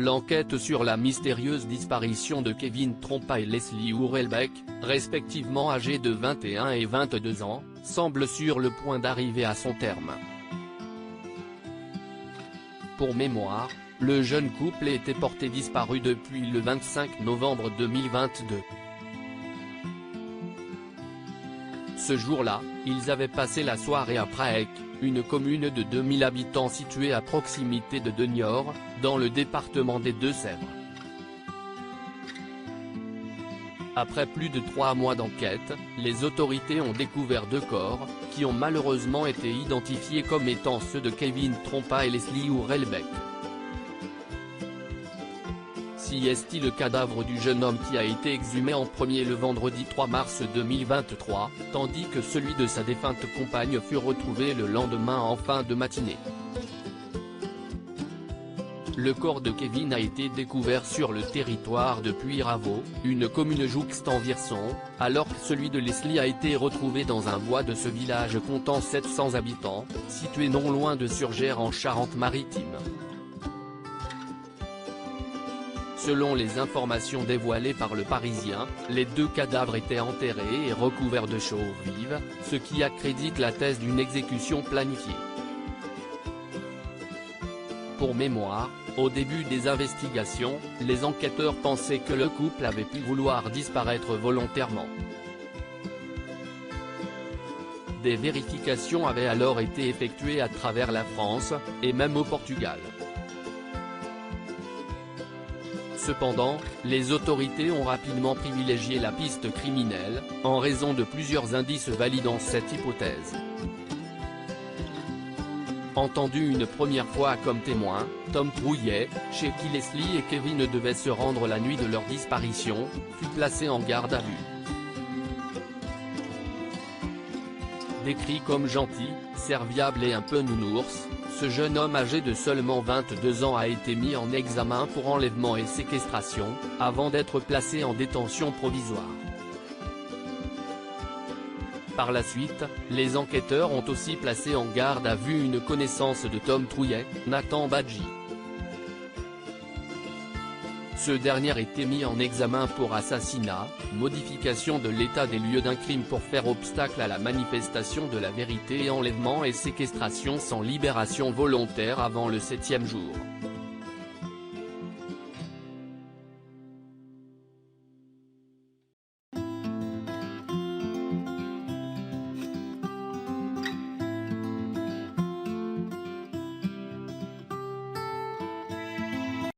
L'enquête sur la mystérieuse disparition de Kevin Trompa et Leslie Hurlbeke, respectivement âgés de 21 et 22 ans, semble sur le point d'arriver à son terme. Pour mémoire, le jeune couple était porté disparu depuis le 25 novembre 2022. Ce jour-là, ils avaient passé la soirée à Praek, une commune de 2000 habitants située à proximité de Niort, dans le département des Deux-Sèvres. Après plus de 3 mois d'enquête, les autorités ont découvert 2 corps, qui ont malheureusement été identifiés comme étant ceux de Kevin Trompa et Leslie Hurlbeke. Si est-il le cadavre du jeune homme qui a été exhumé en premier le vendredi 3 mars 2023, tandis que celui de sa défunte compagne fut retrouvé le lendemain en fin de matinée. Le corps de Kevin a été découvert sur le territoire de Puyraveau, une commune jouxte en Virson, alors que celui de Leslie a été retrouvé dans un bois de ce village comptant 700 habitants, situé non loin de Surgères en Charente-Maritime. Selon les informations dévoilées par Le Parisien, les 2 cadavres étaient enterrés et recouverts de chaux vives, ce qui accrédite la thèse d'une exécution planifiée. Pour mémoire, au début des investigations, les enquêteurs pensaient que le couple avait pu vouloir disparaître volontairement. Des vérifications avaient alors été effectuées à travers la France, et même au Portugal. Cependant, les autorités ont rapidement privilégié la piste criminelle, en raison de plusieurs indices validant cette hypothèse. Entendu une première fois comme témoin, Tom Trouillet, chez qui Leslie et Kevin devaient se rendre la nuit de leur disparition, fut placé en garde à vue. Décrit comme gentil, serviable et un peu nounours, ce jeune homme âgé de seulement 22 ans a été mis en examen pour enlèvement et séquestration, avant d'être placé en détention provisoire. Par la suite, les enquêteurs ont aussi placé en garde à vue une connaissance de Tom Trouillet, Nathan Badji. Ce dernier a été mis en examen pour assassinat, modification de l'état des lieux d'un crime pour faire obstacle à la manifestation de la vérité et enlèvement et séquestration sans libération volontaire avant le 7e jour.